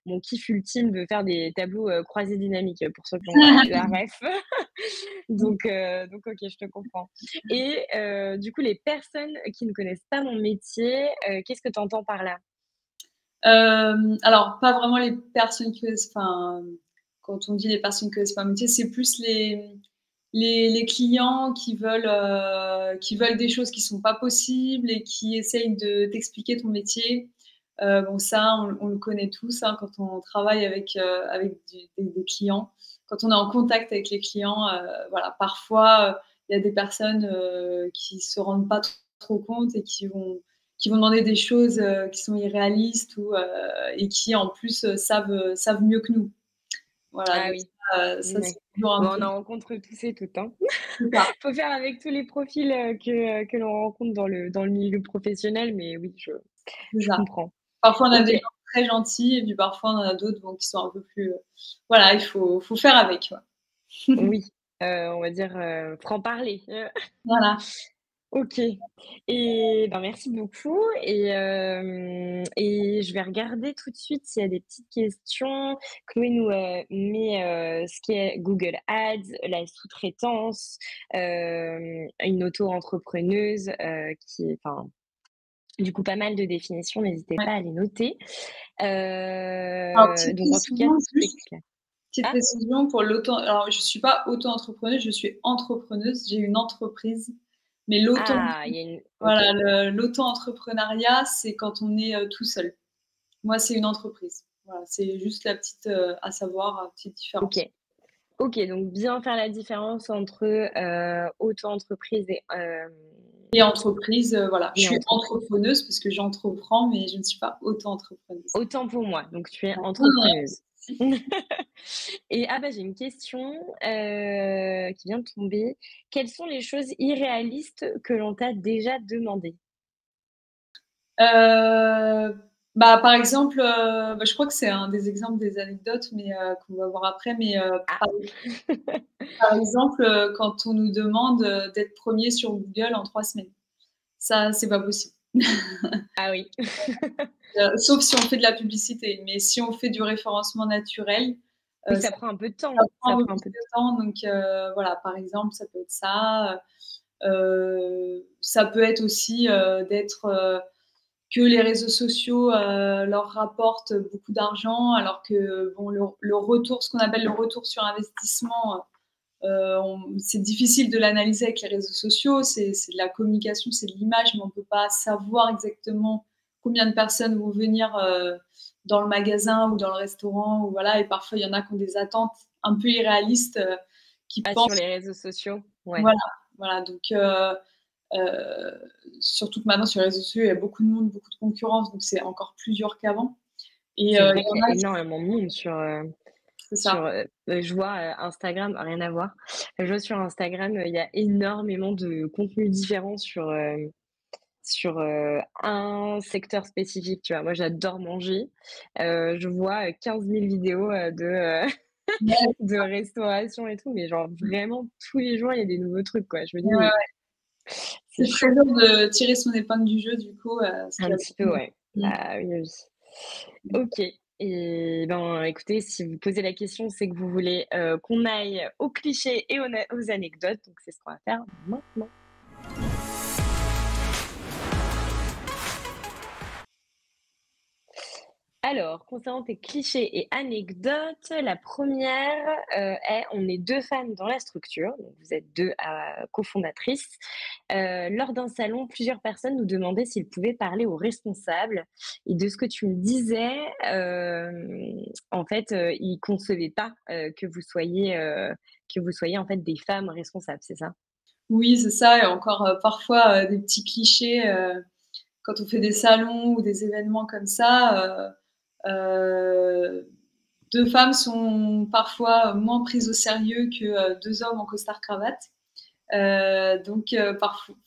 mon kiff ultime de faire des tableaux, croisés dynamiques, pour ceux qui ont la ref. Donc OK, je te comprends et du coup, les personnes qui ne connaissent pas mon métier, qu'est-ce que tu entends par là? Alors pas vraiment les personnes qui connaissent enfin, quand on dit les personnes qui connaissent pas un métier, c'est plus les clients qui veulent des choses qui sont pas possibles et qui essayent de t'expliquer ton métier. Bon ça, on le connaît tous, hein, quand on travaille avec des clients. Quand on est en contact avec les clients, voilà, parfois, il y a des personnes, qui se rendent pas trop compte et qui vont demander des choses, qui sont irréalistes ou et qui en plus, savent mieux que nous. Voilà, Ah donc oui, ça mouais. c'est toujours un Bon, peu on en rencontre tous et toutes, hein. c'est ça. Faut faire avec tous les profils, que l'on rencontre dans le milieu professionnel, mais oui, C'est je ça. comprends. Parfois on a OK, des gens très gentils et puis parfois on en a d'autres, bon, qui sont un peu plus, voilà, il faut faire avec, quoi. oui, on va dire, franc-parler. Voilà. OK et ben, merci beaucoup et je vais regarder tout de suite s'il y a des petites questions. Chloé nous, met, ce qui est Google Ads, la sous-traitance, une auto-entrepreneuse, qui est enfin, du coup, pas mal de définitions, n'hésitez Ouais. pas à les noter. Alors petite Donc en tout cas, précision tout est juste, clair. petite Ah! précision pour l'auto alors je suis pas auto-entrepreneuse, je suis entrepreneuse, j'ai une entreprise, mais Ah! Il y a une OK. voilà, l'auto-entrepreneuriat, c'est quand on est, tout seul. Moi, c'est une entreprise. Voilà, c'est juste la petite, à savoir, petite OK. différence. OK, donc bien faire la différence entre, auto-entreprise Et entreprise, voilà, je et suis entreprise. entrepreneuse parce que j'entreprends, mais je ne suis pas auto-entrepreneuse. Autant pour moi, donc tu es Ouais. entrepreneuse. Et ah bah, j'ai une question, qui vient de tomber. Quelles sont les choses irréalistes que l'on t'a déjà demandé? Bah, par exemple, bah, je crois que c'est un des exemples des anecdotes, mais qu'on va voir après, mais Ah! par exemple, quand on nous demande, d'être 1er sur Google en 3 semaines. Ça, c'est pas possible. Ah oui. Sauf si on fait de la publicité. Mais si on fait du référencement naturel, Oui, ça ça prend un peu de ça temps, prend ça un peu prend un plus peu de de temps. Donc voilà, par exemple, ça peut être ça. Ça peut être aussi, d'être, que les réseaux sociaux, leur rapportent beaucoup d'argent alors que bon, le retour, ce qu'on appelle le retour sur investissement, c'est difficile de l'analyser avec les réseaux sociaux. C'est de la communication, c'est de l'image, mais on peut pas savoir exactement combien de personnes vont venir, dans le magasin ou dans le restaurant ou voilà. Et parfois, il y en a qui ont des attentes un peu irréalistes, qui Ah, sur pensent les réseaux sociaux? Ouais. voilà, voilà. Donc surtout que maintenant sur les réseaux sociaux, il y a beaucoup de monde, beaucoup de concurrence, donc c'est encore plus dur qu'avant. Et C'est il vrai y qu'il en y a a qui énormément de monde sur, c'est ça. je vois, Instagram, rien à voir. Je vois sur Instagram, il y a énormément de contenus différents sur, un secteur spécifique, tu vois? Moi, j'adore manger. Je vois, 15 000 vidéos, Ouais, de restauration et tout, mais genre vraiment tous les jours, il y a des nouveaux trucs, quoi. Je me dis: ouais, «Mais ouais. c'est C'est très chaud». dur de tirer son épingle du jeu du coup, parce qu'il Un y a petit peu, beaucoup ouais. de Bah, oui, oui. OK et ben, écoutez, si vous posez la question, c'est que vous voulez, qu'on aille aux clichés et aux anecdotes, donc c'est ce qu'on va faire maintenant. Alors, concernant tes clichés et anecdotes, la première est on est 2 femmes dans la structure, donc vous êtes 2 cofondatrices. Lors d'un salon, plusieurs personnes nous demandaient s'ils pouvaient parler aux responsables et de ce que tu me disais, en fait, ils concevaient pas, que vous soyez, en fait, des femmes responsables, c'est ça? Oui, c'est ça et encore, parfois, des petits clichés, quand on fait des salons ou des événements comme ça, 2 femmes sont parfois moins prises au sérieux que, 2 hommes en costard-cravate. Donc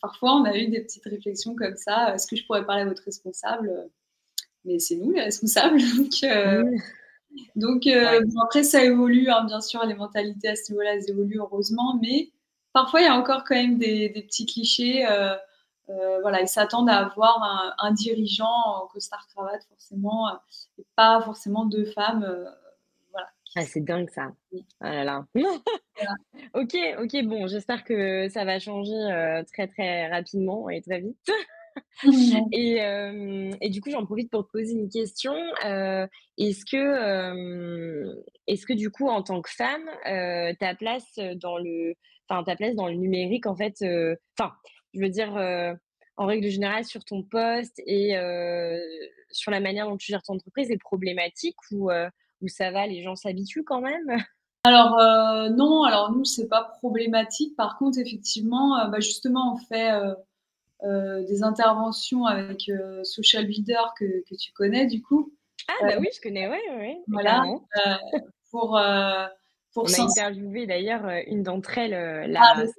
parfois, on a eu des petites réflexions comme ça: «Est-ce que je pourrais parler à votre responsable?» Mais c'est nous les responsables Mmh, ouais. bon après ça évolue, hein, bien sûr, les mentalités à ce niveau-là, elles évoluent heureusement, mais parfois il y a encore quand même des petits clichés, voilà, ils s'attendent à avoir un dirigeant en costard-cravate forcément, et pas forcément 2 femmes, voilà, qui Ah, c'est dingue ça. oui, Ah là là. voilà. OK, OK, bon, j'espère que ça va changer, très, très rapidement et très vite. Et du coup, j'en profite pour te poser une question. Est-ce que, est-ce que du coup, en tant que femme, ta place dans le numérique, en fait, enfin, je veux dire, en règle générale, sur ton poste et sur la manière dont tu gères ton entreprise est problématique ou ça va, les gens s'habituent quand même? Alors, non, alors nous, c'est pas problématique. Par contre, effectivement, bah, justement, on fait, des interventions avec, Social Leader que tu connais du coup. Ah Heu, bah oui, je connais, ouais, ouais, ouais, voilà, carrément. heu, pour, pour On a sensi interviewé d'ailleurs, une d'entre elles, ah oui,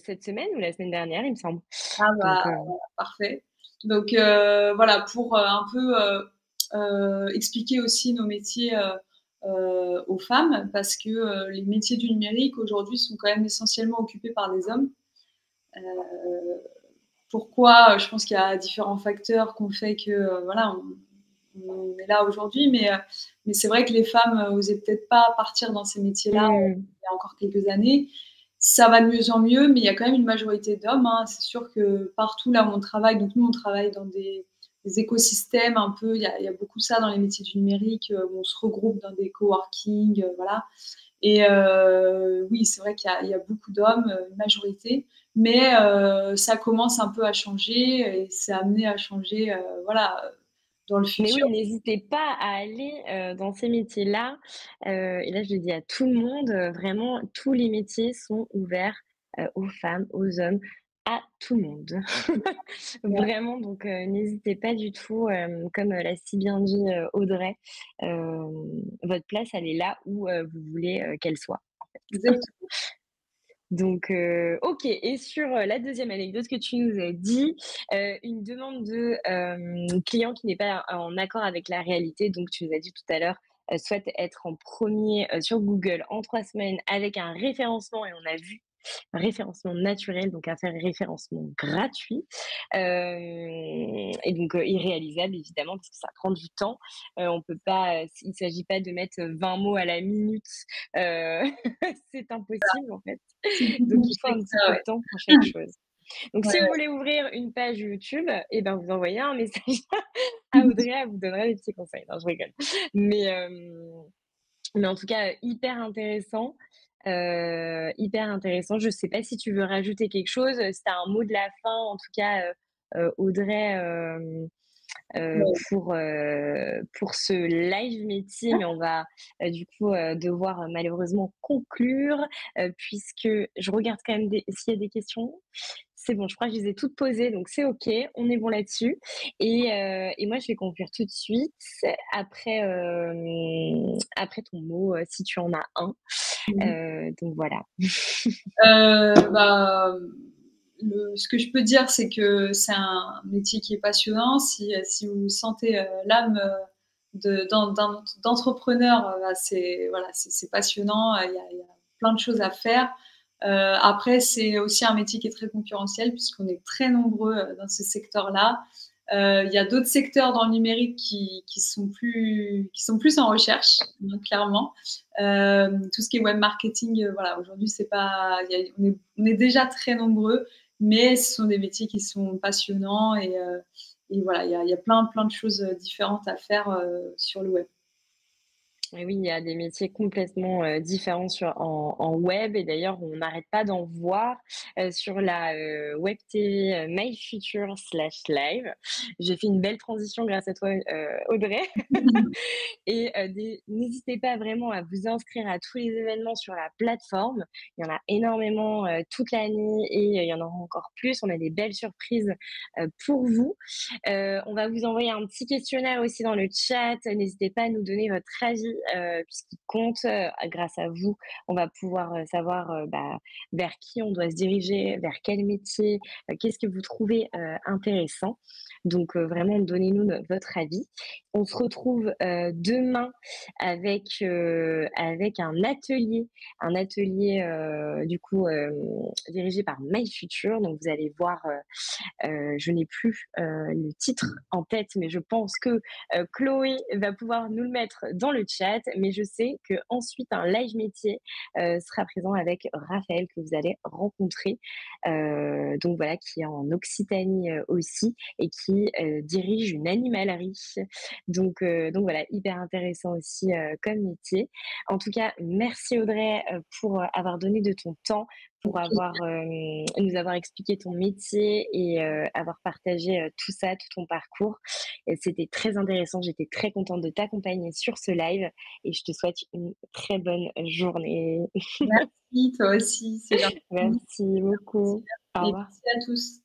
cette semaine ou la semaine dernière, il me semble. ah Donc bah, parfait. Donc voilà, pour, un peu, expliquer aussi nos métiers, aux femmes parce que, les métiers du numérique aujourd'hui sont quand même essentiellement occupés par des hommes. Heu, pourquoi? Je pense qu'il y a différents facteurs qui ont fait que, voilà, on est là aujourd'hui, mais c'est vrai que les femmes, osaient peut-être pas partir dans ces métiers-là, mmh, il y a encore quelques années. Ça va de mieux en mieux, mais il y a quand même une majorité d'hommes, hein. C'est sûr que partout là où on travaille, donc nous on travaille dans des écosystèmes un peu, il y a beaucoup ça dans les métiers du numérique, où on se regroupe dans des coworking, voilà. Et oui, c'est vrai qu'il y a beaucoup d'hommes, une majorité, mais ça commence un peu à changer et c'est amené à changer, voilà, dans le mais futur. oui, n'hésitez pas à aller, dans ces métiers-là, et là, je le dis à tout le monde, vraiment tous les métiers sont ouverts, aux femmes, aux hommes, à tout le monde. Vraiment, donc n'hésitez pas du tout, comme, l'a si bien dit, Audrey, votre place, elle est là où, vous voulez, qu'elle soit. Exactement. Donc OK et sur, la deuxième anecdote que tu nous as dit, une demande de, client qui n'est pas en accord avec la réalité, donc tu nous as dit tout à l'heure, souhaite être en premier er sur Google en 3 semaines avec un référencement et on a vu, référencement naturel, donc à faire référencement gratuit, et donc irréalisable évidemment parce que ça prend du temps. On peut pas, il s'agit pas de mettre 20 mots à la minute, heu, c'est impossible en fait. C'est plus Donc il faut compliqué un que petit ça, peu de ouais. temps pour chaque chose. Donc Ouais, si vous voulez ouvrir une page YouTube et ben, vous envoyez un message à Audrey, elle vous donnera des petits conseils. Non, je rigole. Mais, mais en tout cas, hyper intéressant. Je sais pas si tu veux rajouter quelque chose, si tu as un mot de la fin, en tout cas, Audrey, ouais. pour ce live métier, mais on va, du coup, devoir malheureusement conclure, puisque je regarde quand même s'il y a des questions. C'est bon, je crois que je les ai toutes posées, donc c'est OK, on est bon là-dessus. Et moi, je vais conclure tout de suite après, après ton mot, si tu en as un. Mmh. Donc voilà. Bah, ce que je peux dire, c'est que c'est un métier qui est passionnant. Si vous sentez l'âme d'entrepreneur, bah, c'est voilà, c'est passionnant. Il y a plein de choses à faire. Après, c'est aussi un métier qui est très concurrentiel puisqu'on est très nombreux dans ce secteur-là. Il y a d'autres secteurs dans le numérique qui sont plus en recherche, hein, clairement. Tout ce qui est web marketing, voilà, aujourd'hui, c'est pas, on est déjà très nombreux, mais ce sont des métiers qui sont passionnants et voilà, il y a plein de choses différentes à faire sur le web. Et oui, il y a des métiers complètement, différents en web et d'ailleurs on n'arrête pas d'en voir, sur la, web TV, My Future/Live. J'ai fait une belle transition grâce à toi, Audrey. Et n'hésitez pas vraiment à vous inscrire à tous les événements sur la plateforme. Il y en a énormément toute l'année et il y en aura encore plus. On a des belles surprises pour vous. On va vous envoyer un petit questionnaire aussi dans le chat. N'hésitez pas à nous donner votre avis puisqu'il compte. Grâce à vous, on va pouvoir savoir bah, vers qui on doit se diriger, vers quel métier, qu'est-ce que vous trouvez intéressant. Donc vraiment, donnez-nous votre avis. On se retrouve demain avec un atelier du coup dirigé par My Future. Donc vous allez voir, je n'ai plus le titre en tête, mais je pense que Chloé va pouvoir nous le mettre dans le chat. Mais je sais que ensuite un live métier sera présent avec Raphaël que vous allez rencontrer. Donc voilà, qui est en Occitanie aussi et qui dirige une animalerie. Donc voilà, hyper intéressant aussi comme métier. En tout cas, merci Audrey pour avoir donné de ton temps, pour avoir, nous avoir expliqué ton métier et avoir partagé tout ça, tout ton parcours. Et c'était très intéressant. J'étais très contente de t'accompagner sur ce live et je te souhaite une très bonne journée. Merci, toi aussi, c'est gentil. Merci beaucoup. Au Et revoir. merci à tous.